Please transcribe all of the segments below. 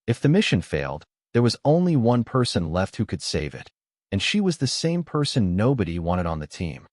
If the mission failed, there was only one person left who could save it, and she was the same person nobody wanted on the team.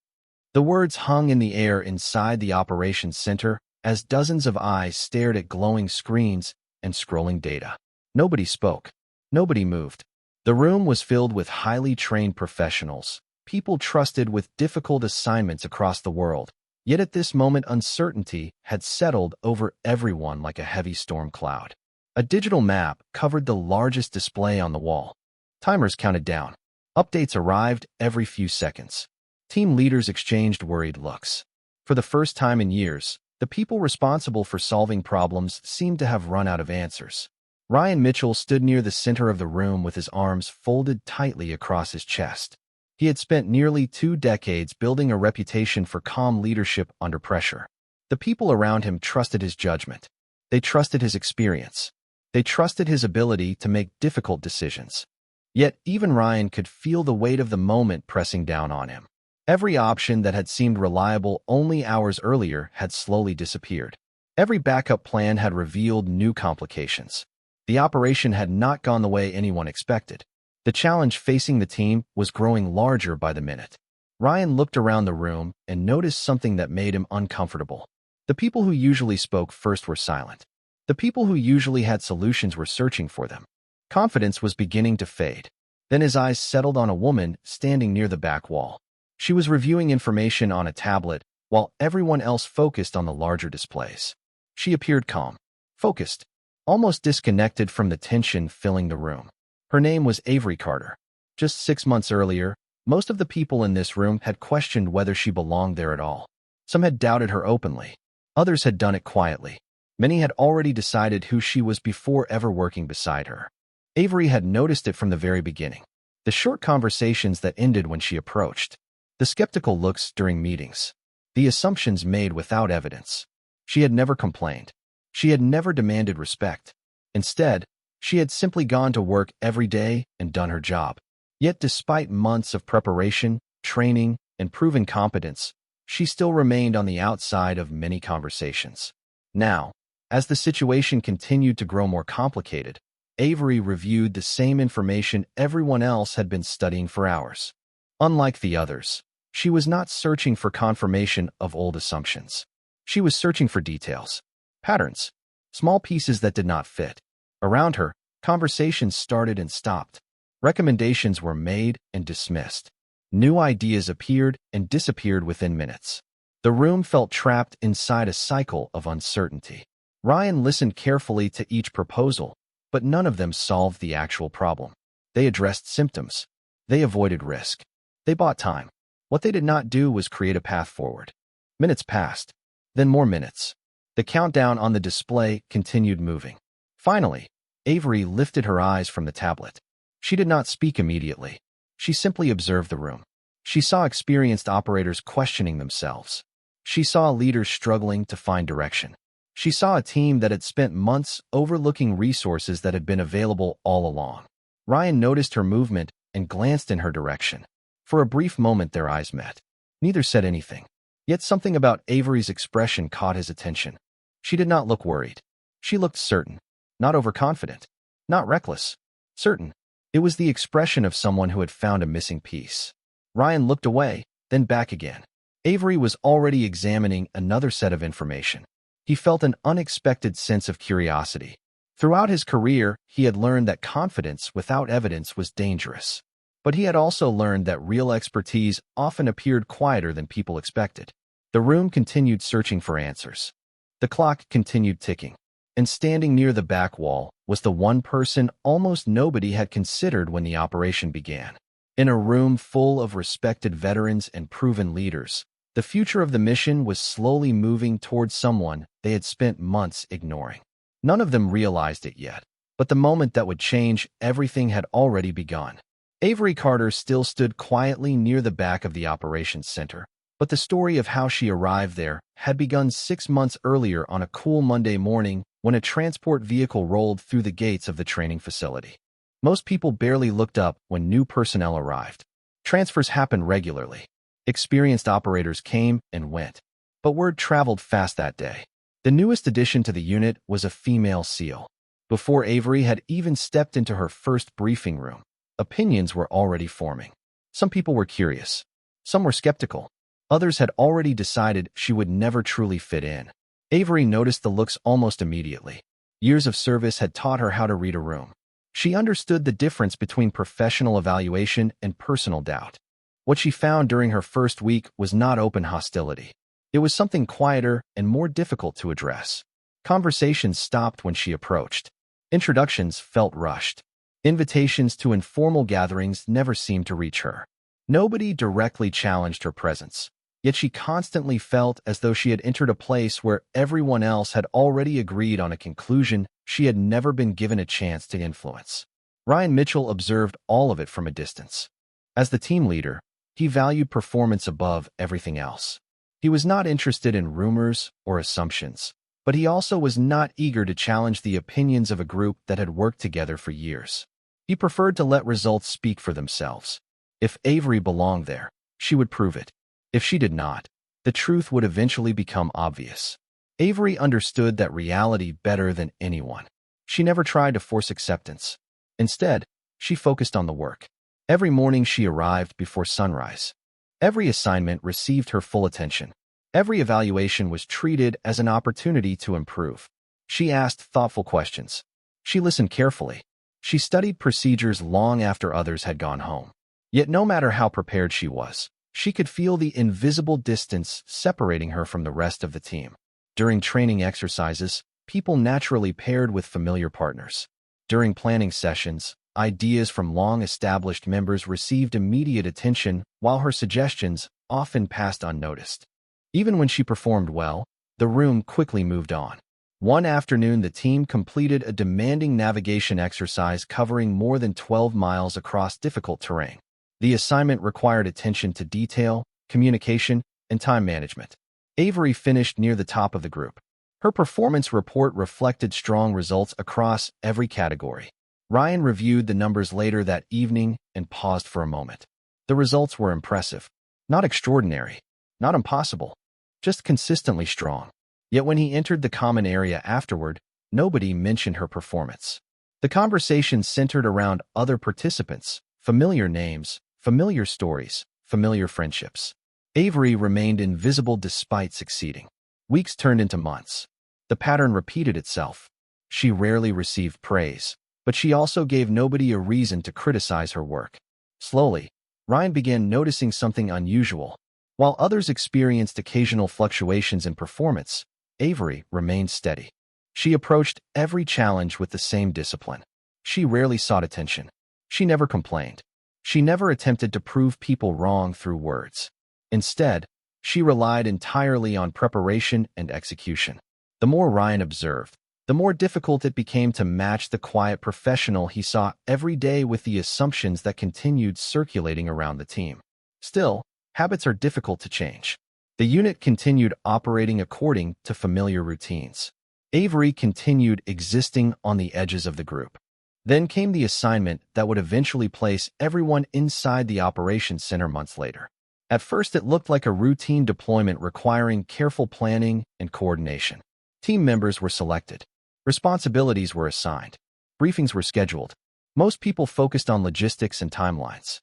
The words hung in the air inside the operations center as dozens of eyes stared at glowing screens and scrolling data. Nobody spoke. Nobody moved. The room was filled with highly trained professionals, people trusted with difficult assignments across the world. Yet at this moment, uncertainty had settled over everyone like a heavy storm cloud. A digital map covered the largest display on the wall. Timers counted down. Updates arrived every few seconds. Team leaders exchanged worried looks. For the first time in years, the people responsible for solving problems seemed to have run out of answers. Ryan Mitchell stood near the center of the room with his arms folded tightly across his chest. He had spent nearly 2 decades building a reputation for calm leadership under pressure. The people around him trusted his judgment. They trusted his experience. They trusted his ability to make difficult decisions. Yet even Ryan could feel the weight of the moment pressing down on him. Every option that had seemed reliable only hours earlier had slowly disappeared. Every backup plan had revealed new complications. The operation had not gone the way anyone expected. The challenge facing the team was growing larger by the minute. Ryan looked around the room and noticed something that made him uncomfortable. The people who usually spoke first were silent. The people who usually had solutions were searching for them. Confidence was beginning to fade. Then his eyes settled on a woman standing near the back wall. She was reviewing information on a tablet while everyone else focused on the larger displays. She appeared calm, focused, almost disconnected from the tension filling the room. Her name was Avery Carter. Just 6 months earlier, most of the people in this room had questioned whether she belonged there at all. Some had doubted her openly. Others had done it quietly. Many had already decided who she was before ever working beside her. Avery had noticed it from the very beginning. The short conversations that ended when she approached. The skeptical looks during meetings. The assumptions made without evidence. She had never complained. She had never demanded respect. Instead, she had simply gone to work every day and done her job. Yet despite months of preparation, training, and proven competence, she still remained on the outside of many conversations. Now, as the situation continued to grow more complicated, Avery reviewed the same information everyone else had been studying for hours. Unlike the others, she was not searching for confirmation of old assumptions. She was searching for details, patterns, small pieces that did not fit. Around her, conversations started and stopped. Recommendations were made and dismissed. New ideas appeared and disappeared within minutes. The room felt trapped inside a cycle of uncertainty. Ryan listened carefully to each proposal, but none of them solved the actual problem. They addressed symptoms. They avoided risk. They bought time. What they did not do was create a path forward. Minutes passed, then more minutes. The countdown on the display continued moving. Finally, Avery lifted her eyes from the tablet. She did not speak immediately. She simply observed the room. She saw experienced operators questioning themselves. She saw leaders struggling to find direction. She saw a team that had spent months overlooking resources that had been available all along. Ryan noticed her movement and glanced in her direction. For a brief moment, their eyes met. Neither said anything. Yet something about Avery's expression caught his attention. She did not look worried. She looked certain, not overconfident, not reckless. Certain. It was the expression of someone who had found a missing piece. Ryan looked away, then back again. Avery was already examining another set of information. He felt an unexpected sense of curiosity. Throughout his career, he had learned that confidence without evidence was dangerous. But he had also learned that real expertise often appeared quieter than people expected. The room continued searching for answers. The clock continued ticking. And standing near the back wall was the one person almost nobody had considered when the operation began. In a room full of respected veterans and proven leaders, the future of the mission was slowly moving towards someone they had spent months ignoring. None of them realized it yet, but the moment that would change everything had already begun. Avery Carter still stood quietly near the back of the operations center, but the story of how she arrived there had begun 6 months earlier on a cool Monday morning when a transport vehicle rolled through the gates of the training facility. Most people barely looked up when new personnel arrived. Transfers happened regularly. Experienced operators came and went. But word traveled fast that day. The newest addition to the unit was a female SEAL. Before Avery had even stepped into her first briefing room, opinions were already forming. Some people were curious. Some were skeptical. Others had already decided she would never truly fit in. Avery noticed the looks almost immediately. Years of service had taught her how to read a room. She understood the difference between professional evaluation and personal doubt. What she found during her first week was not open hostility. It was something quieter and more difficult to address. Conversations stopped when she approached. Introductions felt rushed. Invitations to informal gatherings never seemed to reach her. Nobody directly challenged her presence, yet she constantly felt as though she had entered a place where everyone else had already agreed on a conclusion she had never been given a chance to influence. Ryan Mitchell observed all of it from a distance. As the team leader, he valued performance above everything else. He was not interested in rumors or assumptions, but he also was not eager to challenge the opinions of a group that had worked together for years. He preferred to let results speak for themselves. If Avery belonged there, she would prove it. If she did not, the truth would eventually become obvious. Avery understood that reality better than anyone. She never tried to force acceptance. Instead, she focused on the work. Every morning she arrived before sunrise. Every assignment received her full attention. Every evaluation was treated as an opportunity to improve. She asked thoughtful questions. She listened carefully. She studied procedures long after others had gone home. Yet no matter how prepared she was, she could feel the invisible distance separating her from the rest of the team. During training exercises, people naturally paired with familiar partners. During planning sessions, ideas from long-established members received immediate attention, while her suggestions often passed unnoticed. Even when she performed well, the room quickly moved on. One afternoon, the team completed a demanding navigation exercise covering more than 12 miles across difficult terrain. The assignment required attention to detail, communication, and time management. Avery finished near the top of the group. Her performance report reflected strong results across every category. Ryan reviewed the numbers later that evening and paused for a moment. The results were impressive. Not extraordinary. Not impossible. Just consistently strong. Yet when he entered the common area afterward, nobody mentioned her performance. The conversation centered around other participants, familiar names, familiar stories, familiar friendships. Avery remained invisible despite succeeding. Weeks turned into months. The pattern repeated itself. She rarely received praise, but she also gave nobody a reason to criticize her work. Slowly, Ryan began noticing something unusual. While others experienced occasional fluctuations in performance, Avery remained steady. She approached every challenge with the same discipline. She rarely sought attention. She never complained. She never attempted to prove people wrong through words. Instead, she relied entirely on preparation and execution. The more Ryan observed, the more difficult it became to match the quiet professional he saw every day with the assumptions that continued circulating around the team. Still, habits are difficult to change. The unit continued operating according to familiar routines. Avery continued existing on the edges of the group. Then came the assignment that would eventually place everyone inside the operations center months later. At first, it looked like a routine deployment requiring careful planning and coordination. Team members were selected. Responsibilities were assigned. Briefings were scheduled. Most people focused on logistics and timelines.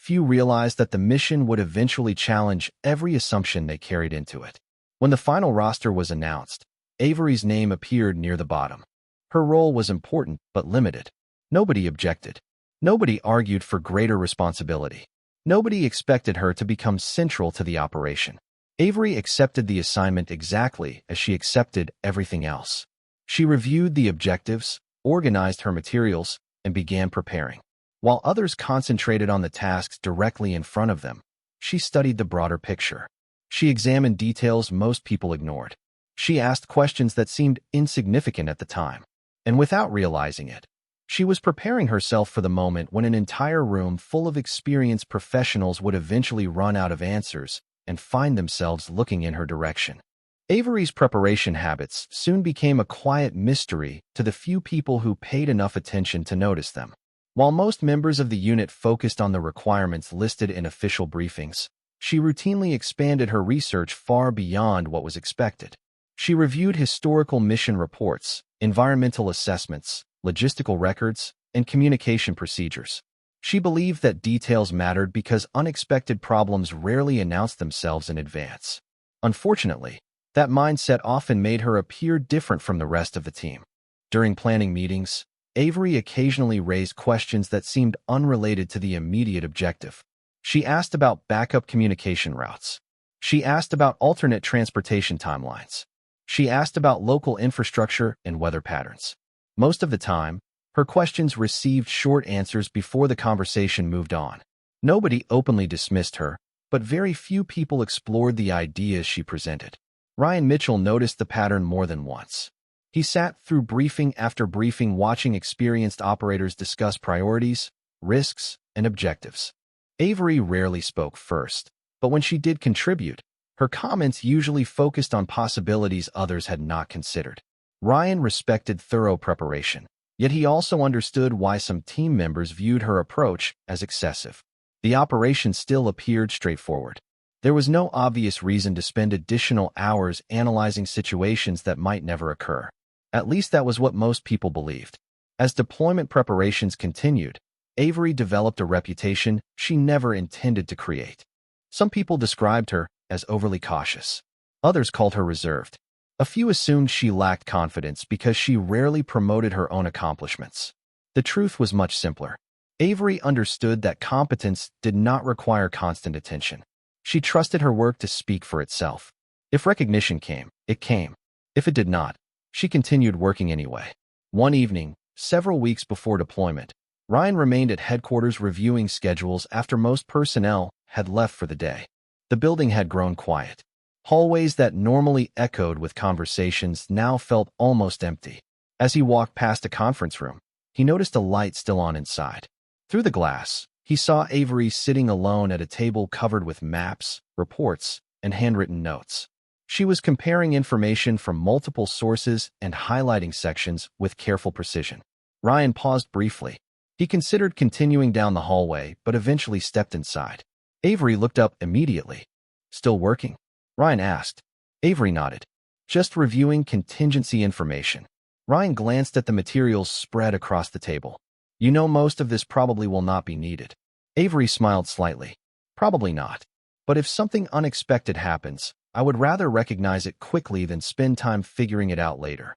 Few realized that the mission would eventually challenge every assumption they carried into it. When the final roster was announced, Avery's name appeared near the bottom. Her role was important but limited. Nobody objected. Nobody argued for greater responsibility. Nobody expected her to become central to the operation. Avery accepted the assignment exactly as she accepted everything else. She reviewed the objectives, organized her materials, and began preparing. While others concentrated on the tasks directly in front of them, she studied the broader picture. She examined details most people ignored. She asked questions that seemed insignificant at the time. And without realizing it, she was preparing herself for the moment when an entire room full of experienced professionals would eventually run out of answers and find themselves looking in her direction. Avery's preparation habits soon became a quiet mystery to the few people who paid enough attention to notice them. While most members of the unit focused on the requirements listed in official briefings, she routinely expanded her research far beyond what was expected. She reviewed historical mission reports, environmental assessments, logistical records, and communication procedures. She believed that details mattered because unexpected problems rarely announced themselves in advance. Unfortunately, that mindset often made her appear different from the rest of the team. During planning meetings, Avery occasionally raised questions that seemed unrelated to the immediate objective. She asked about backup communication routes. She asked about alternate transportation timelines. She asked about local infrastructure and weather patterns. Most of the time, her questions received short answers before the conversation moved on. Nobody openly dismissed her, but very few people explored the ideas she presented. Ryan Mitchell noticed the pattern more than once. He sat through briefing after briefing watching experienced operators discuss priorities, risks, and objectives. Avery rarely spoke first, but when she did contribute, her comments usually focused on possibilities others had not considered. Ryan respected thorough preparation, yet he also understood why some team members viewed her approach as excessive. The operation still appeared straightforward. There was no obvious reason to spend additional hours analyzing situations that might never occur. At least that was what most people believed. As deployment preparations continued, Avery developed a reputation she never intended to create. Some people described her as overly cautious. Others called her reserved. A few assumed she lacked confidence because she rarely promoted her own accomplishments. The truth was much simpler. Avery understood that competence did not require constant attention. She trusted her work to speak for itself. If recognition came, it came. If it did not, she continued working anyway. One evening, several weeks before deployment, Ryan remained at headquarters reviewing schedules after most personnel had left for the day. The building had grown quiet. Hallways that normally echoed with conversations now felt almost empty. As he walked past a conference room, he noticed a light still on inside. Through the glass, he saw Avery sitting alone at a table covered with maps, reports, and handwritten notes. She was comparing information from multiple sources and highlighting sections with careful precision. Ryan paused briefly. He considered continuing down the hallway, but eventually stepped inside. Avery looked up immediately. "Still working?" Ryan asked. Avery nodded. "Just reviewing contingency information." Ryan glanced at the materials spread across the table. "You know most of this probably will not be needed." Avery smiled slightly. "Probably not. But if something unexpected happens, I would rather recognize it quickly than spend time figuring it out later."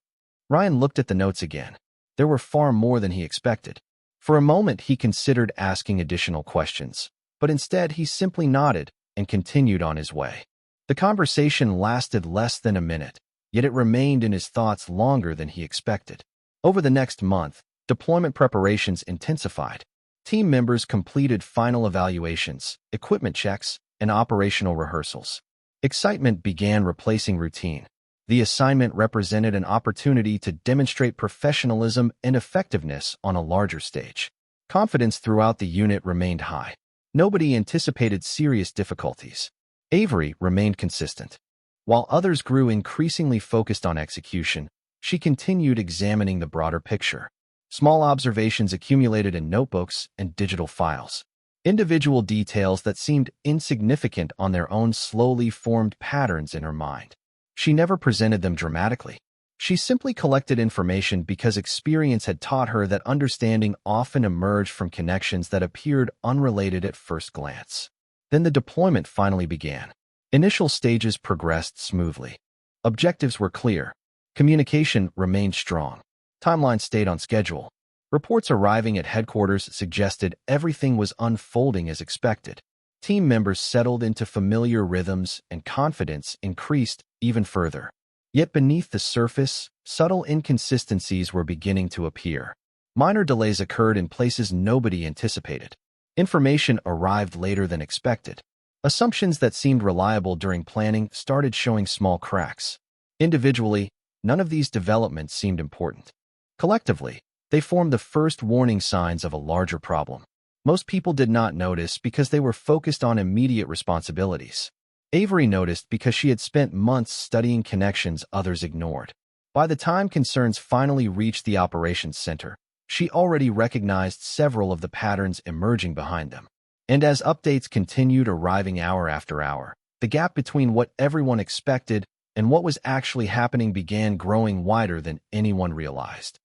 Ryan looked at the notes again. There were far more than he expected. For a moment, he considered asking additional questions, but instead he simply nodded and continued on his way. The conversation lasted less than a minute, yet it remained in his thoughts longer than he expected. Over the next month, deployment preparations intensified. Team members completed final evaluations, equipment checks, and operational rehearsals. Excitement began replacing routine. The assignment represented an opportunity to demonstrate professionalism and effectiveness on a larger stage. Confidence throughout the unit remained high. Nobody anticipated serious difficulties. Avery remained consistent. While others grew increasingly focused on execution, she continued examining the broader picture. Small observations accumulated in notebooks and digital files. Individual details that seemed insignificant on their own slowly formed patterns in her mind. She never presented them dramatically. She simply collected information because experience had taught her that understanding often emerged from connections that appeared unrelated at first glance. Then the deployment finally began. Initial stages progressed smoothly. Objectives were clear. Communication remained strong. Timelines stayed on schedule. Reports arriving at headquarters suggested everything was unfolding as expected. Team members settled into familiar rhythms and confidence increased even further. Yet beneath the surface, subtle inconsistencies were beginning to appear. Minor delays occurred in places nobody anticipated. Information arrived later than expected. Assumptions that seemed reliable during planning started showing small cracks. Individually, none of these developments seemed important. Collectively, they formed the first warning signs of a larger problem. Most people did not notice because they were focused on immediate responsibilities. Avery noticed because she had spent months studying connections others ignored. By the time concerns finally reached the operations center, she already recognized several of the patterns emerging behind them. And as updates continued arriving hour after hour, the gap between what everyone expected and what was actually happening began growing wider than anyone realized.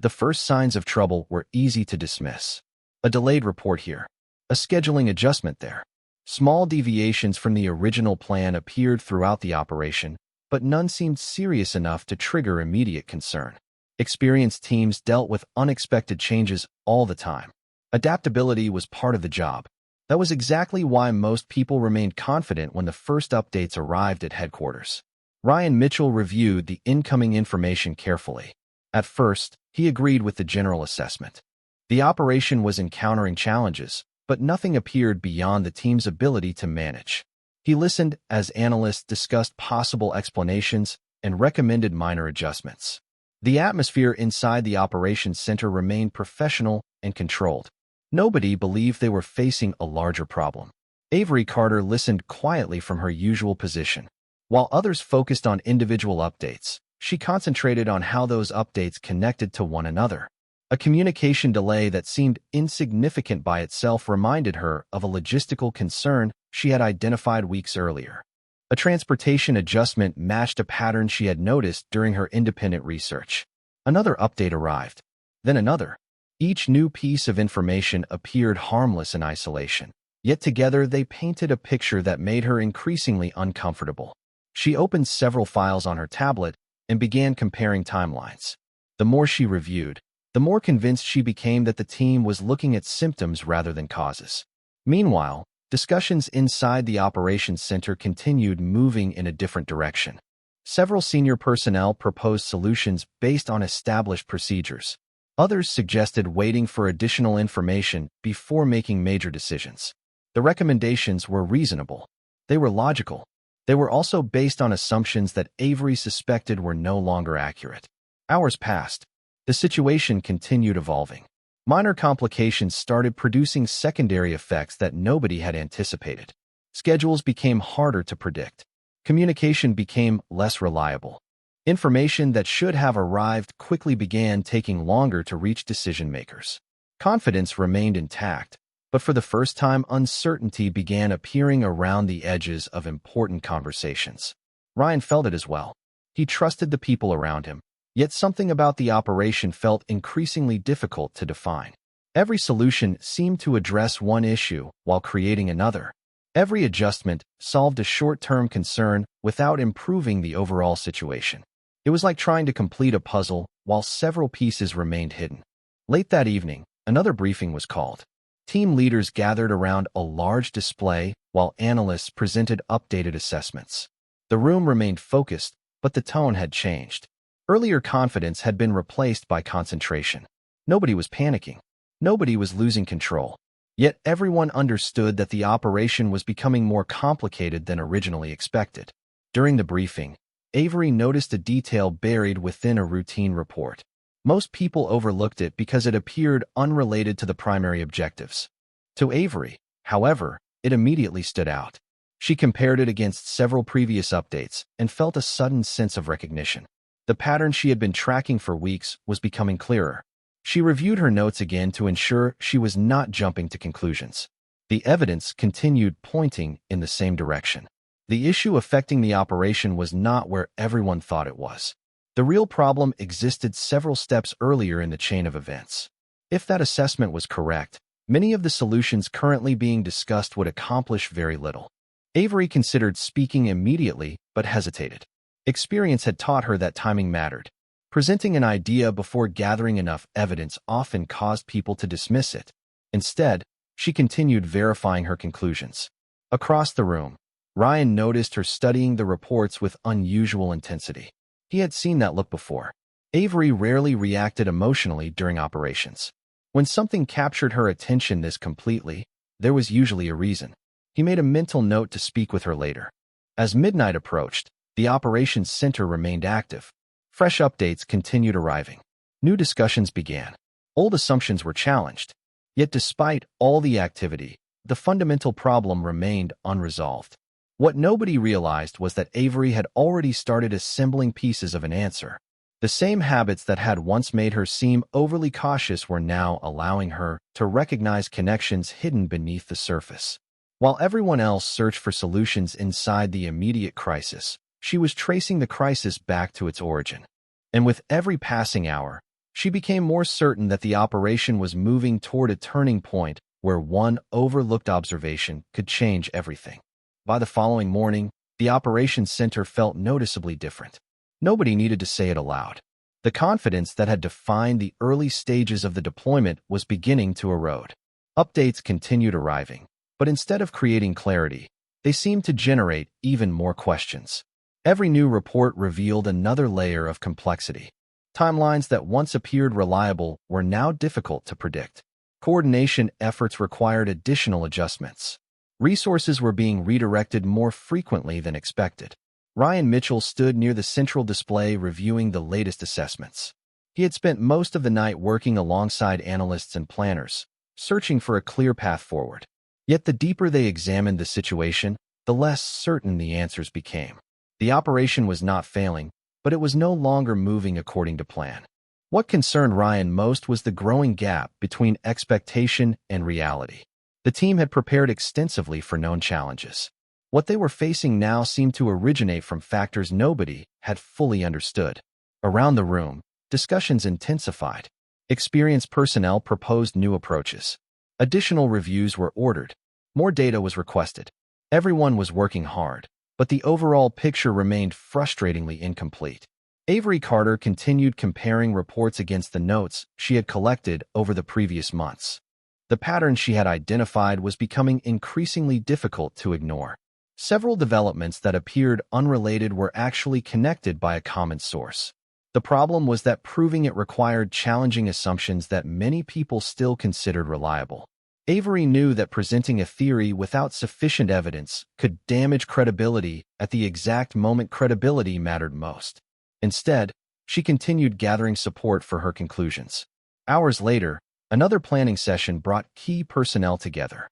The first signs of trouble were easy to dismiss. A delayed report here. A scheduling adjustment there. Small deviations from the original plan appeared throughout the operation, but none seemed serious enough to trigger immediate concern. Experienced teams dealt with unexpected changes all the time. Adaptability was part of the job. That was exactly why most people remained confident when the first updates arrived at headquarters. Ryan Mitchell reviewed the incoming information carefully. At first, he agreed with the general assessment. The operation was encountering challenges, but nothing appeared beyond the team's ability to manage. He listened as analysts discussed possible explanations and recommended minor adjustments. The atmosphere inside the operations center remained professional and controlled. Nobody believed they were facing a larger problem. Avery Carter listened quietly from her usual position. While others focused on individual updates, she concentrated on how those updates connected to one another. A communication delay that seemed insignificant by itself reminded her of a logistical concern she had identified weeks earlier. A transportation adjustment matched a pattern she had noticed during her independent research. Another update arrived, then another. Each new piece of information appeared harmless in isolation, yet together they painted a picture that made her increasingly uncomfortable. She opened several files on her tablet and began comparing timelines. The more she reviewed, the more convinced she became that the team was looking at symptoms rather than causes. Meanwhile, discussions inside the operations center continued moving in a different direction. Several senior personnel proposed solutions based on established procedures. Others suggested waiting for additional information before making major decisions. The recommendations were reasonable. They were logical. They were also based on assumptions that Avery suspected were no longer accurate. Hours passed. The situation continued evolving. Minor complications started producing secondary effects that nobody had anticipated. Schedules became harder to predict. Communication became less reliable. Information that should have arrived quickly began taking longer to reach decision-makers. Confidence remained intact, but for the first time, uncertainty began appearing around the edges of important conversations. Ryan felt it as well. He trusted the people around him, yet something about the operation felt increasingly difficult to define. Every solution seemed to address one issue while creating another. Every adjustment solved a short-term concern without improving the overall situation. It was like trying to complete a puzzle while several pieces remained hidden. Late that evening, another briefing was called. Team leaders gathered around a large display while analysts presented updated assessments. The room remained focused, but the tone had changed. Earlier confidence had been replaced by concentration. Nobody was panicking. Nobody was losing control. Yet everyone understood that the operation was becoming more complicated than originally expected. During the briefing, Avery noticed a detail buried within a routine report. Most people overlooked it because it appeared unrelated to the primary objectives. To Avery, however, it immediately stood out. She compared it against several previous updates and felt a sudden sense of recognition. The pattern she had been tracking for weeks was becoming clearer. She reviewed her notes again to ensure she was not jumping to conclusions. The evidence continued pointing in the same direction. The issue affecting the operation was not where everyone thought it was. The real problem existed several steps earlier in the chain of events. If that assessment was correct, many of the solutions currently being discussed would accomplish very little. Avery considered speaking immediately, but hesitated. Experience had taught her that timing mattered. Presenting an idea before gathering enough evidence often caused people to dismiss it. Instead, she continued verifying her conclusions. Across the room, Ryan noticed her studying the reports with unusual intensity. He had seen that look before. Avery rarely reacted emotionally during operations. When something captured her attention this completely, there was usually a reason. He made a mental note to speak with her later. As midnight approached, the operations center remained active. Fresh updates continued arriving. New discussions began. Old assumptions were challenged. Yet despite all the activity, the fundamental problem remained unresolved. What nobody realized was that Avery had already started assembling pieces of an answer. The same habits that had once made her seem overly cautious were now allowing her to recognize connections hidden beneath the surface. While everyone else searched for solutions inside the immediate crisis, she was tracing the crisis back to its origin. And with every passing hour, She became more certain that the operation was moving toward a turning point where one overlooked observation could change everything. By the following morning, the operations center felt noticeably different. Nobody needed to say it aloud. The confidence that had defined the early stages of the deployment was beginning to erode. Updates continued arriving, but instead of creating clarity, they seemed to generate even more questions. Every new report revealed another layer of complexity. Timelines that once appeared reliable were now difficult to predict. Coordination efforts required additional adjustments. Resources were being redirected more frequently than expected. Ryan Mitchell stood near the central display reviewing the latest assessments. He had spent most of the night working alongside analysts and planners, searching for a clear path forward. Yet the deeper they examined the situation, the less certain the answers became. The operation was not failing, but it was no longer moving according to plan. What concerned Ryan most was the growing gap between expectation and reality. The team had prepared extensively for known challenges. What they were facing now seemed to originate from factors nobody had fully understood. Around the room, discussions intensified. Experienced personnel proposed new approaches. Additional reviews were ordered. More data was requested. Everyone was working hard, but the overall picture remained frustratingly incomplete. Avery Carter continued comparing reports against the notes she had collected over the previous months. The pattern she had identified was becoming increasingly difficult to ignore. Several developments that appeared unrelated were actually connected by a common source. The problem was that proving it required challenging assumptions that many people still considered reliable. Avery knew that presenting a theory without sufficient evidence could damage credibility at the exact moment credibility mattered most. Instead, she continued gathering support for her conclusions. Hours later, another planning session brought key personnel together.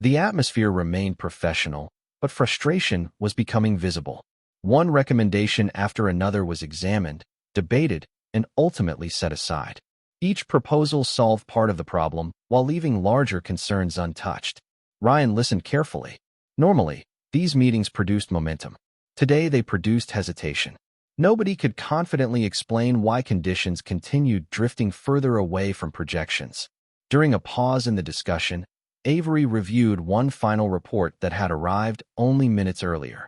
The atmosphere remained professional, but frustration was becoming visible. One recommendation after another was examined, debated, and ultimately set aside. Each proposal solved part of the problem while leaving larger concerns untouched. Ryan listened carefully. Normally, these meetings produced momentum. Today they produced hesitation. Nobody could confidently explain why conditions continued drifting further away from projections. During a pause in the discussion, Avery reviewed one final report that had arrived only minutes earlier.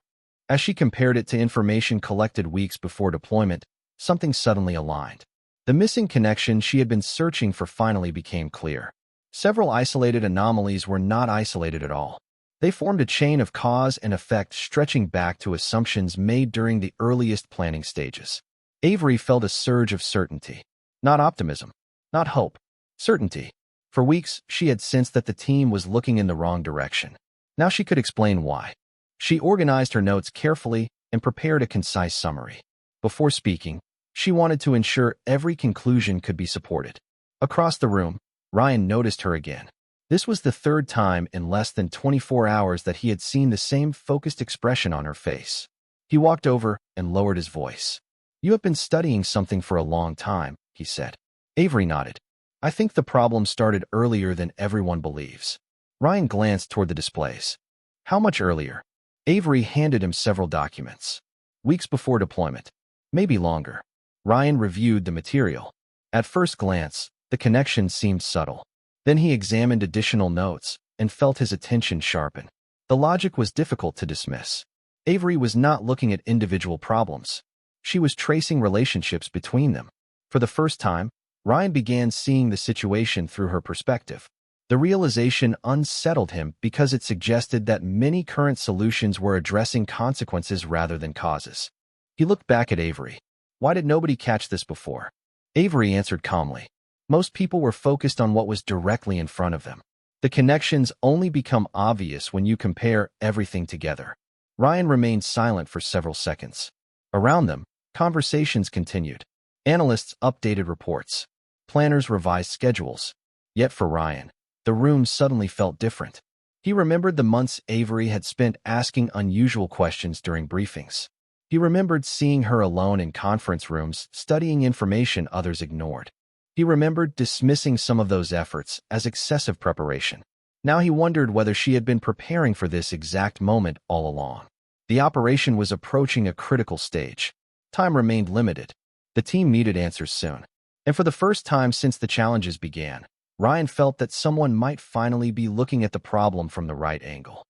As she compared it to information collected weeks before deployment, something suddenly aligned. The missing connection she had been searching for finally became clear. Several isolated anomalies were not isolated at all. They formed a chain of cause and effect stretching back to assumptions made during the earliest planning stages. Avery felt a surge of certainty. Not optimism, not hope. Certainty. For weeks, she had sensed that the team was looking in the wrong direction. Now she could explain why. She organized her notes carefully and prepared a concise summary. Before speaking, she wanted to ensure every conclusion could be supported. Across the room, Ryan noticed her again. This was the third time in less than 24 hours that he had seen the same focused expression on her face. He walked over and lowered his voice. "You have been studying something for a long time," he said. Avery nodded. "I think the problem started earlier than everyone believes." Ryan glanced toward the displays. "How much earlier?" Avery handed him several documents. "Weeks before deployment. Maybe longer." Ryan reviewed the material. At first glance, the connection seemed subtle. Then he examined additional notes and felt his attention sharpen. The logic was difficult to dismiss. Avery was not looking at individual problems. She was tracing relationships between them. For the first time, Ryan began seeing the situation through her perspective. The realization unsettled him because it suggested that many current solutions were addressing consequences rather than causes. He looked back at Avery. "Why did nobody catch this before?" Avery answered calmly. "Most people were focused on what was directly in front of them. The connections only become obvious when you compare everything together." Ryan remained silent for several seconds. Around them, conversations continued. Analysts updated reports. Planners revised schedules. Yet for Ryan, the room suddenly felt different. He remembered the months Avery had spent asking unusual questions during briefings. He remembered seeing her alone in conference rooms, studying information others ignored. He remembered dismissing some of those efforts as excessive preparation. Now he wondered whether she had been preparing for this exact moment all along. The operation was approaching a critical stage. Time remained limited. The team needed answers soon. And for the first time since the challenges began, Ryan felt that someone might finally be looking at the problem from the right angle.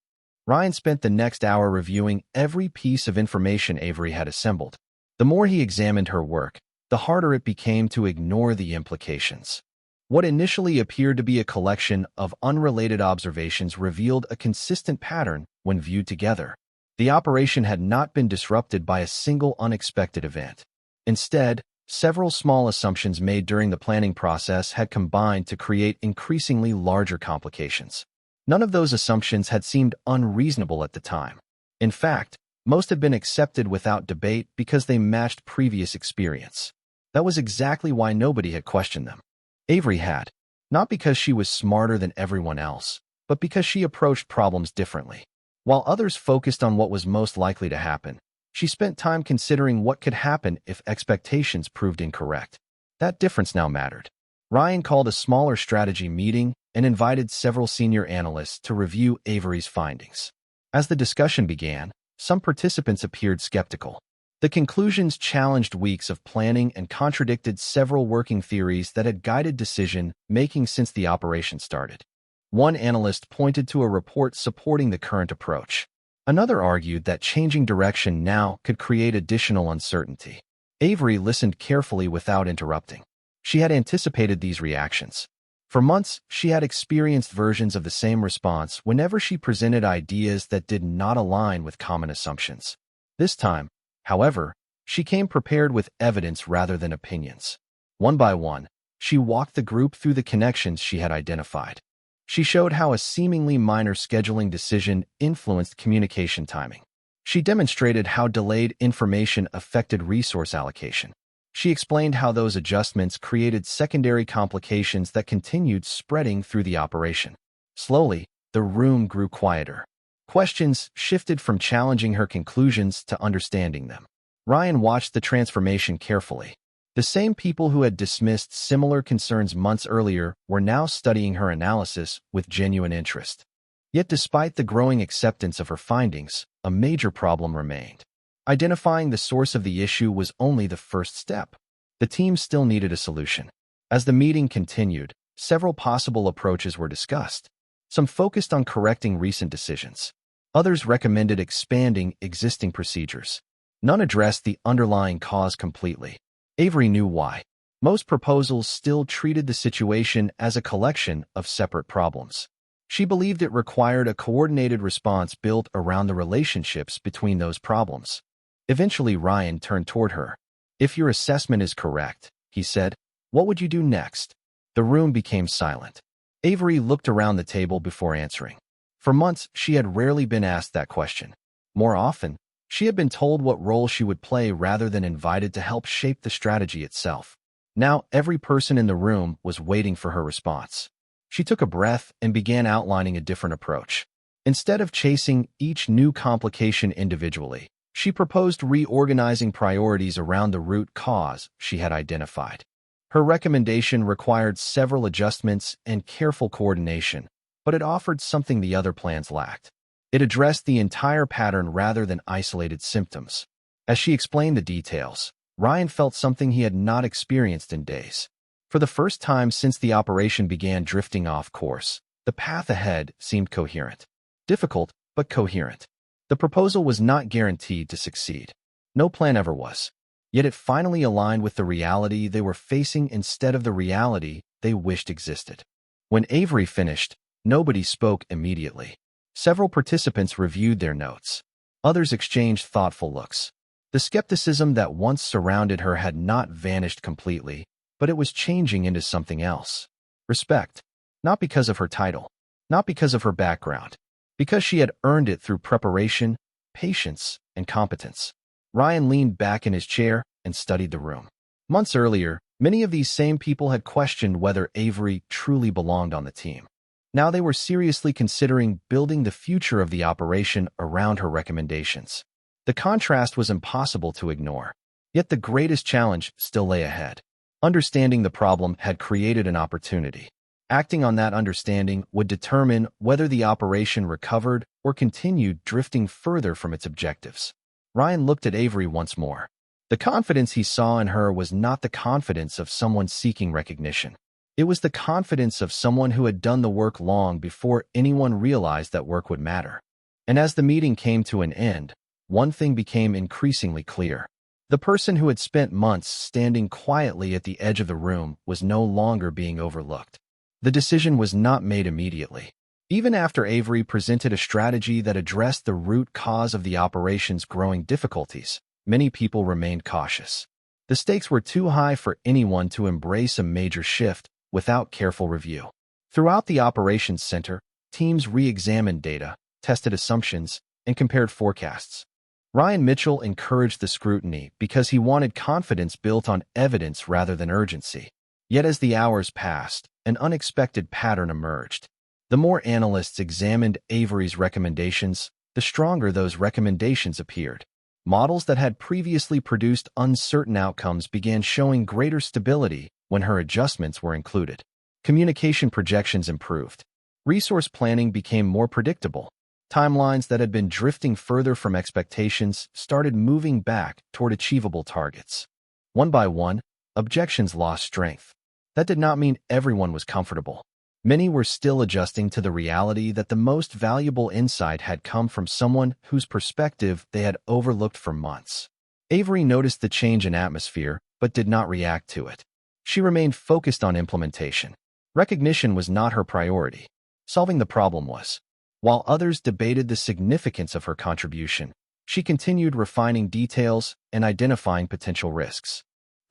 Ryan spent the next hour reviewing every piece of information Avery had assembled. The more he examined her work, the harder it became to ignore the implications. What initially appeared to be a collection of unrelated observations revealed a consistent pattern when viewed together. The operation had not been disrupted by a single unexpected event. Instead, several small assumptions made during the planning process had combined to create increasingly larger complications. None of those assumptions had seemed unreasonable at the time. In fact, most had been accepted without debate because they matched previous experience. That was exactly why nobody had questioned them. Avery had, not because she was smarter than everyone else, but because she approached problems differently. While others focused on what was most likely to happen, she spent time considering what could happen if expectations proved incorrect. That difference now mattered. Ryan called a smaller strategy meeting and invited several senior analysts to review Avery's findings. As the discussion began, some participants appeared skeptical. The conclusions challenged weeks of planning and contradicted several working theories that had guided decision-making since the operation started. One analyst pointed to a report supporting the current approach. Another argued that changing direction now could create additional uncertainty. Avery listened carefully without interrupting. She had anticipated these reactions. For months, she had experienced versions of the same response whenever she presented ideas that did not align with common assumptions. This time, however, she came prepared with evidence rather than opinions. One by one, she walked the group through the connections she had identified. She showed how a seemingly minor scheduling decision influenced communication timing. She demonstrated how delayed information affected resource allocation. She explained how those adjustments created secondary complications that continued spreading through the operation. Slowly, the room grew quieter. Questions shifted from challenging her conclusions to understanding them. Ryan watched the transformation carefully. The same people who had dismissed similar concerns months earlier were now studying her analysis with genuine interest. Yet despite the growing acceptance of her findings, a major problem remained. Identifying the source of the issue was only the first step. The team still needed a solution. As the meeting continued, several possible approaches were discussed. Some focused on correcting recent decisions. Others recommended expanding existing procedures. None addressed the underlying cause completely. Avery knew why. Most proposals still treated the situation as a collection of separate problems. She believed it required a coordinated response built around the relationships between those problems. Eventually, Ryan turned toward her. "If your assessment is correct," he said, "what would you do next?" The room became silent. Avery looked around the table before answering. For months, she had rarely been asked that question. More often, she had been told what role she would play rather than invited to help shape the strategy itself. Now, every person in the room was waiting for her response. She took a breath and began outlining a different approach. Instead of chasing each new complication individually, she proposed reorganizing priorities around the root cause she had identified. Her recommendation required several adjustments and careful coordination, but it offered something the other plans lacked. It addressed the entire pattern rather than isolated symptoms. As she explained the details, Ryan felt something he had not experienced in days. For the first time since the operation began drifting off course, the path ahead seemed coherent. Difficult, but coherent. The proposal was not guaranteed to succeed. No plan ever was. Yet it finally aligned with the reality they were facing instead of the reality they wished existed. When Avery finished, nobody spoke immediately. Several participants reviewed their notes. Others exchanged thoughtful looks. The skepticism that once surrounded her had not vanished completely, but it was changing into something else. Respect. Not because of her title, not because of her background, because she had earned it through preparation, patience, and competence. Ryan leaned back in his chair and studied the room. Months earlier, many of these same people had questioned whether Avery truly belonged on the team. Now they were seriously considering building the future of the operation around her recommendations. The contrast was impossible to ignore. Yet the greatest challenge still lay ahead. Understanding the problem had created an opportunity. Acting on that understanding would determine whether the operation recovered or continued drifting further from its objectives. Ryan looked at Avery once more. The confidence he saw in her was not the confidence of someone seeking recognition. It was the confidence of someone who had done the work long before anyone realized that work would matter. And as the meeting came to an end, one thing became increasingly clear. The person who had spent months standing quietly at the edge of the room was no longer being overlooked. The decision was not made immediately. Even after Avery presented a strategy that addressed the root cause of the operation's growing difficulties, many people remained cautious. The stakes were too high for anyone to embrace a major shift without careful review. Throughout the operations center, teams re-examined data, tested assumptions, and compared forecasts. Ryan Mitchell encouraged the scrutiny because he wanted confidence built on evidence rather than urgency. Yet as the hours passed, an unexpected pattern emerged. The more analysts examined Avery's recommendations, the stronger those recommendations appeared. Models that had previously produced uncertain outcomes began showing greater stability when her adjustments were included. Communication projections improved. Resource planning became more predictable. Timelines that had been drifting further from expectations started moving back toward achievable targets. One by one, objections lost strength. That did not mean everyone was comfortable. Many were still adjusting to the reality that the most valuable insight had come from someone whose perspective they had overlooked for months. Avery noticed the change in atmosphere, but did not react to it. She remained focused on implementation. Recognition was not her priority. Solving the problem was. While others debated the significance of her contribution, she continued refining details and identifying potential risks.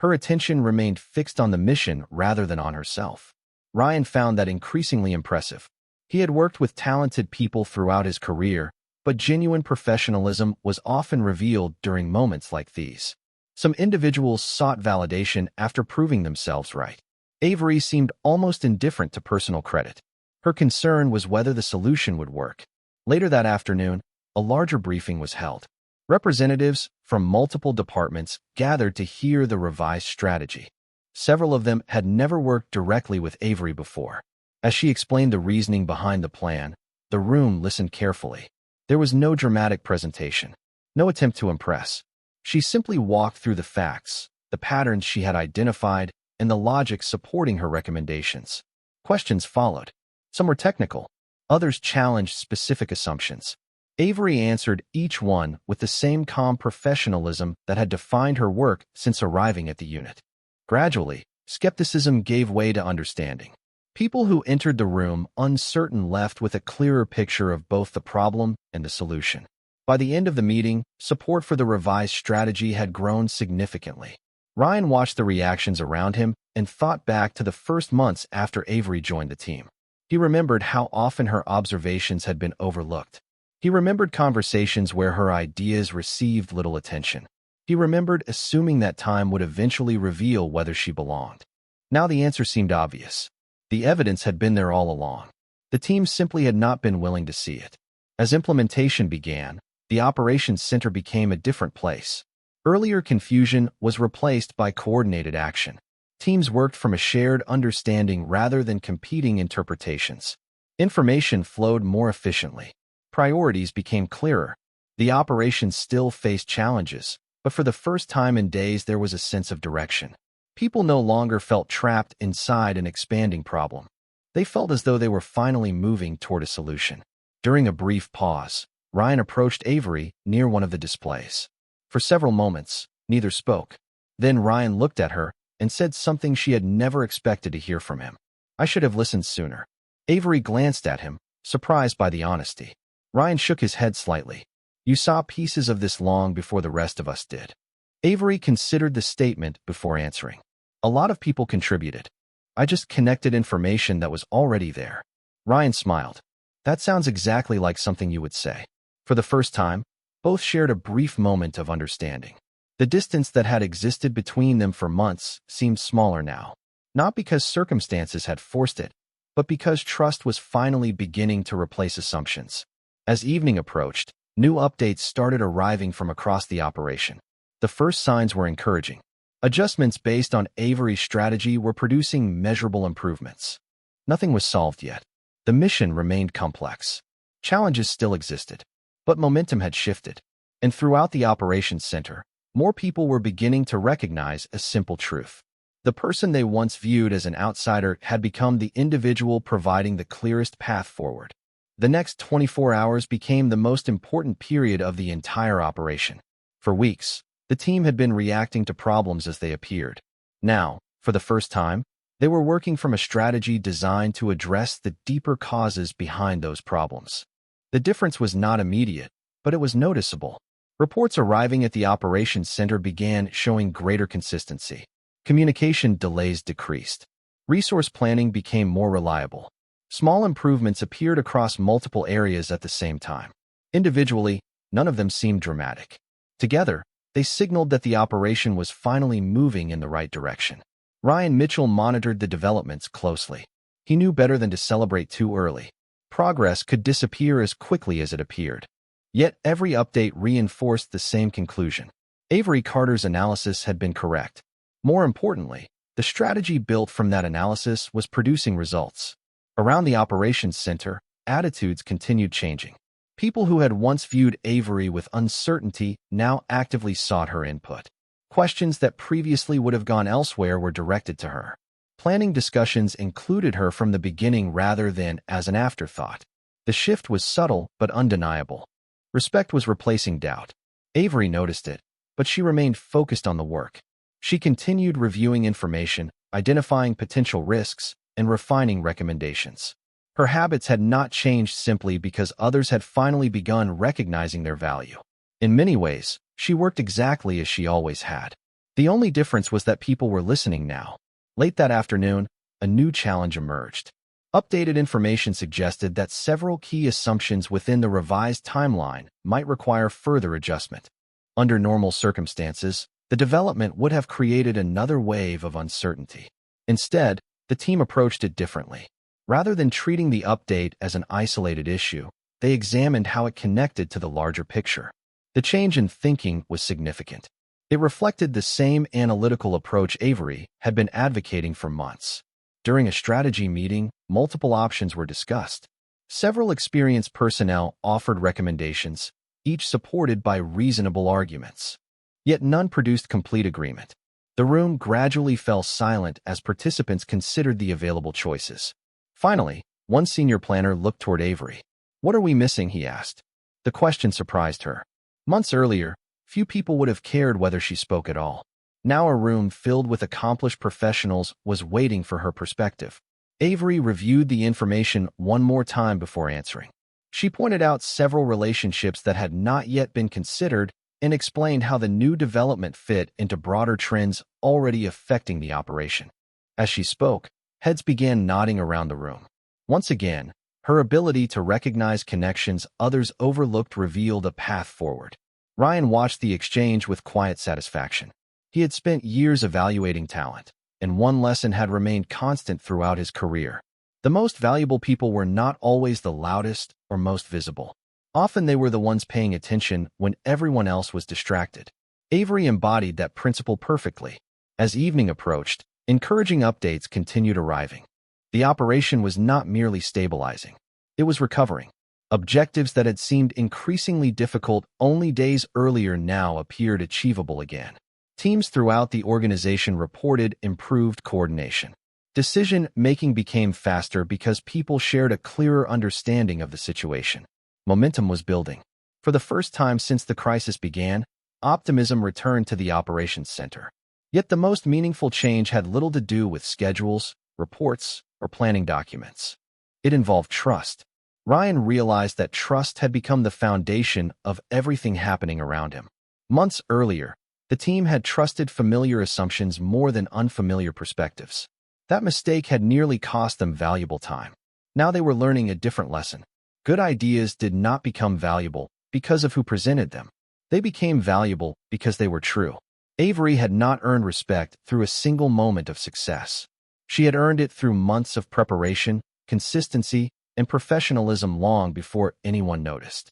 Her attention remained fixed on the mission rather than on herself. Ryan found that increasingly impressive. He had worked with talented people throughout his career, but genuine professionalism was often revealed during moments like these. Some individuals sought validation after proving themselves right. Avery seemed almost indifferent to personal credit. Her concern was whether the solution would work. Later that afternoon, a larger briefing was held. Representatives from multiple departments gathered to hear the revised strategy. Several of them had never worked directly with Avery before. As she explained the reasoning behind the plan, the room listened carefully. There was no dramatic presentation, no attempt to impress. She simply walked through the facts, the patterns she had identified, and the logic supporting her recommendations. Questions followed. Some were technical. Others challenged specific assumptions. Avery answered each one with the same calm professionalism that had defined her work since arriving at the unit. Gradually, skepticism gave way to understanding. People who entered the room uncertain left with a clearer picture of both the problem and the solution. By the end of the meeting, support for the revised strategy had grown significantly. Ryan watched the reactions around him and thought back to the first months after Avery joined the team. He remembered how often her observations had been overlooked. He remembered conversations where her ideas received little attention. He remembered assuming that time would eventually reveal whether she belonged. Now the answer seemed obvious. The evidence had been there all along. The team simply had not been willing to see it. As implementation began, the operations center became a different place. Earlier confusion was replaced by coordinated action. Teams worked from a shared understanding rather than competing interpretations. Information flowed more efficiently. Priorities became clearer. The operations still faced challenges, but for the first time in days there was a sense of direction. People no longer felt trapped inside an expanding problem. They felt as though they were finally moving toward a solution. During a brief pause, Ryan approached Avery near one of the displays. For several moments, neither spoke. Then Ryan looked at her and said something she had never expected to hear from him. "I should have listened sooner." Avery glanced at him, surprised by the honesty. Ryan shook his head slightly. "You saw pieces of this long before the rest of us did." Avery considered the statement before answering. "A lot of people contributed. I just connected information that was already there." Ryan smiled. "That sounds exactly like something you would say." For the first time, both shared a brief moment of understanding. The distance that had existed between them for months seemed smaller now, not because circumstances had forced it, but because trust was finally beginning to replace assumptions. As evening approached, new updates started arriving from across the operation. The first signs were encouraging. Adjustments based on Avery's strategy were producing measurable improvements. Nothing was solved yet. The mission remained complex. Challenges still existed, but momentum had shifted. And throughout the operations center, more people were beginning to recognize a simple truth. The person they once viewed as an outsider had become the individual providing the clearest path forward. The next 24 hours became the most important period of the entire operation. For weeks, the team had been reacting to problems as they appeared. Now, for the first time, they were working from a strategy designed to address the deeper causes behind those problems. The difference was not immediate, but it was noticeable. Reports arriving at the operations center began showing greater consistency. Communication delays decreased. Resource planning became more reliable. Small improvements appeared across multiple areas at the same time. Individually, none of them seemed dramatic. Together, they signaled that the operation was finally moving in the right direction. Ryan Mitchell monitored the developments closely. He knew better than to celebrate too early. Progress could disappear as quickly as it appeared. Yet every update reinforced the same conclusion. Avery Carter's analysis had been correct. More importantly, the strategy built from that analysis was producing results. Around the operations center, attitudes continued changing. People who had once viewed Avery with uncertainty now actively sought her input. Questions that previously would have gone elsewhere were directed to her. Planning discussions included her from the beginning rather than as an afterthought. The shift was subtle but undeniable. Respect was replacing doubt. Avery noticed it, but she remained focused on the work. She continued reviewing information, identifying potential risks, and refining recommendations. Her habits had not changed simply because others had finally begun recognizing their value. In many ways, she worked exactly as she always had. The only difference was that people were listening now. Late that afternoon, a new challenge emerged. Updated information suggested that several key assumptions within the revised timeline might require further adjustment. Under normal circumstances, the development would have created another wave of uncertainty. Instead, the team approached it differently. Rather than treating the update as an isolated issue, they examined how it connected to the larger picture. The change in thinking was significant. It reflected the same analytical approach Avery had been advocating for months. During a strategy meeting, multiple options were discussed. Several experienced personnel offered recommendations, each supported by reasonable arguments. Yet none produced complete agreement. The room gradually fell silent as participants considered the available choices. Finally, one senior planner looked toward Avery. "What are we missing?" he asked. The question surprised her. Months earlier, few people would have cared whether she spoke at all. Now a room filled with accomplished professionals was waiting for her perspective. Avery reviewed the information one more time before answering. She pointed out several relationships that had not yet been considered and explained how the new development fit into broader trends already affecting the operation. As she spoke, heads began nodding around the room. Once again, her ability to recognize connections others overlooked revealed a path forward. Ryan watched the exchange with quiet satisfaction. He had spent years evaluating talent, and one lesson had remained constant throughout his career. The most valuable people were not always the loudest or most visible. Often they were the ones paying attention when everyone else was distracted. Avery embodied that principle perfectly. As evening approached, encouraging updates continued arriving. The operation was not merely stabilizing. It was recovering. Objectives that had seemed increasingly difficult only days earlier now appeared achievable again. Teams throughout the organization reported improved coordination. Decision-making became faster because people shared a clearer understanding of the situation. Momentum was building. For the first time since the crisis began, optimism returned to the operations center. Yet the most meaningful change had little to do with schedules, reports, or planning documents. It involved trust. Ryan realized that trust had become the foundation of everything happening around him. Months earlier, the team had trusted familiar assumptions more than unfamiliar perspectives. That mistake had nearly cost them valuable time. Now they were learning a different lesson. Good ideas did not become valuable because of who presented them. They became valuable because they were true. Avery had not earned respect through a single moment of success. She had earned it through months of preparation, consistency, and professionalism long before anyone noticed.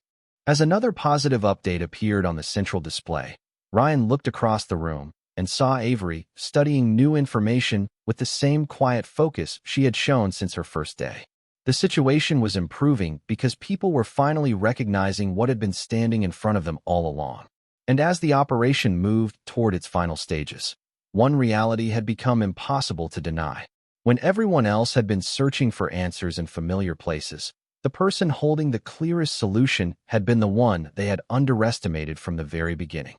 As another positive update appeared on the central display, Ryan looked across the room and saw Avery studying new information with the same quiet focus she had shown since her first day. The situation was improving because people were finally recognizing what had been standing in front of them all along. And as the operation moved toward its final stages, one reality had become impossible to deny. When everyone else had been searching for answers in familiar places, the person holding the clearest solution had been the one they had underestimated from the very beginning.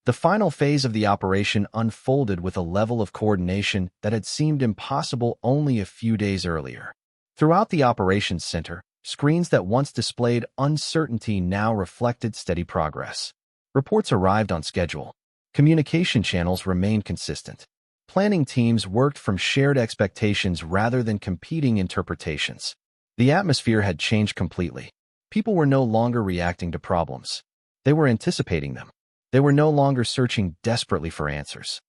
The final phase of the operation unfolded with a level of coordination that had seemed impossible only a few days earlier. Throughout the operations center, screens that once displayed uncertainty now reflected steady progress. Reports arrived on schedule. Communication channels remained consistent. Planning teams worked from shared expectations rather than competing interpretations. The atmosphere had changed completely. People were no longer reacting to problems. They were anticipating them. They were no longer searching desperately for answers.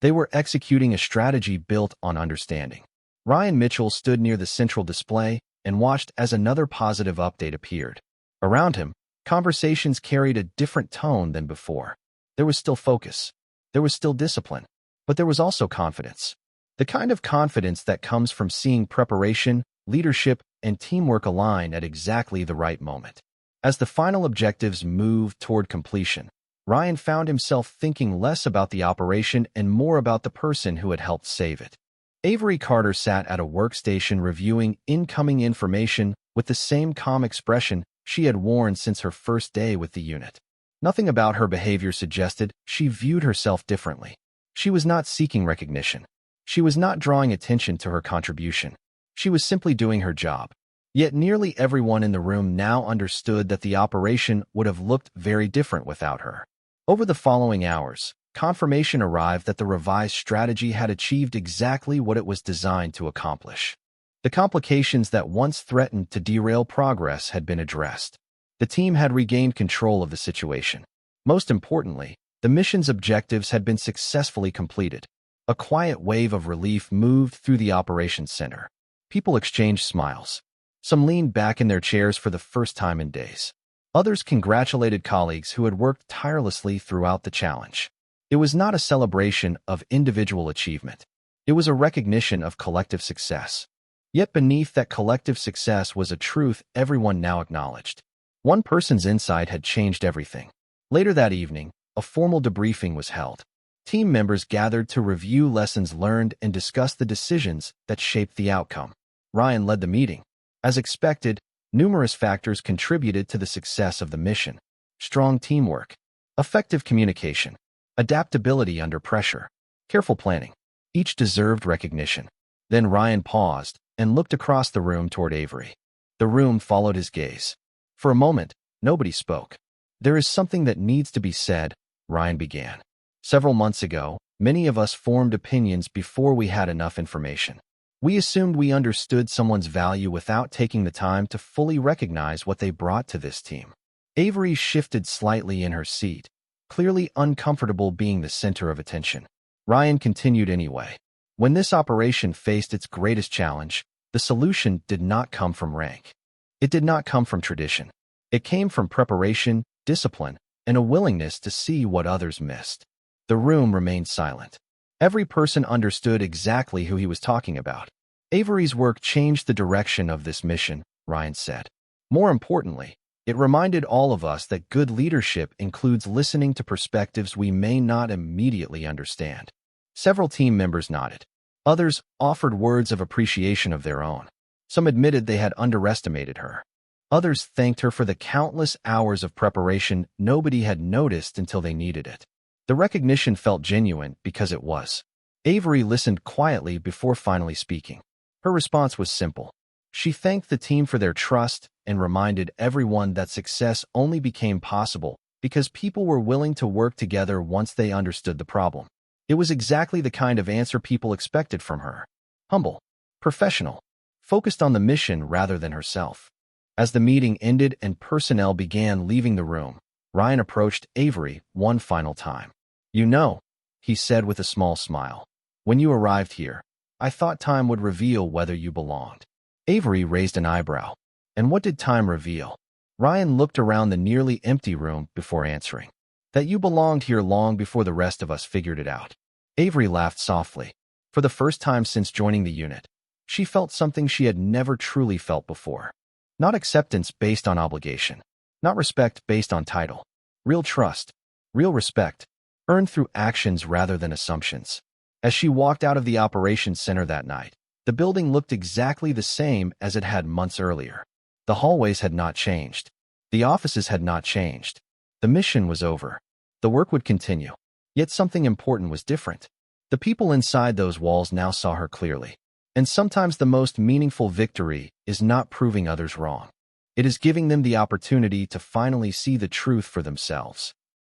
They were executing a strategy built on understanding. Ryan Mitchell stood near the central display and watched as another positive update appeared. Around him, conversations carried a different tone than before. There was still focus. There was still discipline. But there was also confidence. The kind of confidence that comes from seeing preparation, leadership, and teamwork align at exactly the right moment. As the final objectives moved toward completion, Ryan found himself thinking less about the operation and more about the person who had helped save it. Avery Carter sat at a workstation reviewing incoming information with the same calm expression she had worn since her first day with the unit. Nothing about her behavior suggested she viewed herself differently. She was not seeking recognition. She was not drawing attention to her contribution. She was simply doing her job. Yet nearly everyone in the room now understood that the operation would have looked very different without her. Over the following hours, confirmation arrived that the revised strategy had achieved exactly what it was designed to accomplish. The complications that once threatened to derail progress had been addressed. The team had regained control of the situation. Most importantly, the mission's objectives had been successfully completed. A quiet wave of relief moved through the operations center. People exchanged smiles. Some leaned back in their chairs for the first time in days. Others congratulated colleagues who had worked tirelessly throughout the challenge. It was not a celebration of individual achievement. It was a recognition of collective success. Yet beneath that collective success was a truth everyone now acknowledged. One person's insight had changed everything. Later that evening, a formal debriefing was held. Team members gathered to review lessons learned and discuss the decisions that shaped the outcome. Ryan led the meeting. As expected, numerous factors contributed to the success of the mission. Strong teamwork, effective communication, adaptability under pressure, careful planning. Each deserved recognition. Then Ryan paused and looked across the room toward Avery. The room followed his gaze. For a moment, nobody spoke. "There is something that needs to be said," Ryan began. "Several months ago, many of us formed opinions before we had enough information. We assumed we understood someone's value without taking the time to fully recognize what they brought to this team." Avery shifted slightly in her seat, clearly uncomfortable being the center of attention. Ryan continued anyway. When this operation faced its greatest challenge, the solution did not come from rank. It did not come from tradition. It came from preparation, discipline, and a willingness to see what others missed. The room remained silent. Every person understood exactly who he was talking about. Avery's work changed the direction of this mission, Ryan said. More importantly, it reminded all of us that good leadership includes listening to perspectives we may not immediately understand. Several team members nodded. Others offered words of appreciation of their own. Some admitted they had underestimated her. Others thanked her for the countless hours of preparation nobody had noticed until they needed it. The recognition felt genuine because it was. Avery listened quietly before finally speaking. Her response was simple. She thanked the team for their trust and reminded everyone that success only became possible because people were willing to work together once they understood the problem. It was exactly the kind of answer people expected from her. Humble, professional, focused on the mission rather than herself. As the meeting ended and personnel began leaving the room, Ryan approached Avery one final time. "You know," he said with a small smile, "when you arrived here, I thought time would reveal whether you belonged." Avery raised an eyebrow. "And what did time reveal?" Ryan looked around the nearly empty room before answering. "That you belonged here long before the rest of us figured it out." Avery laughed softly. For the first time since joining the unit, she felt something she had never truly felt before. Not acceptance based on obligation. Not respect based on title. Real trust. Real respect, earned through actions rather than assumptions. As she walked out of the operations center that night, the building looked exactly the same as it had months earlier. The hallways had not changed. The offices had not changed. The mission was over. The work would continue. Yet something important was different. The people inside those walls now saw her clearly. And sometimes the most meaningful victory is not proving others wrong. It is giving them the opportunity to finally see the truth for themselves.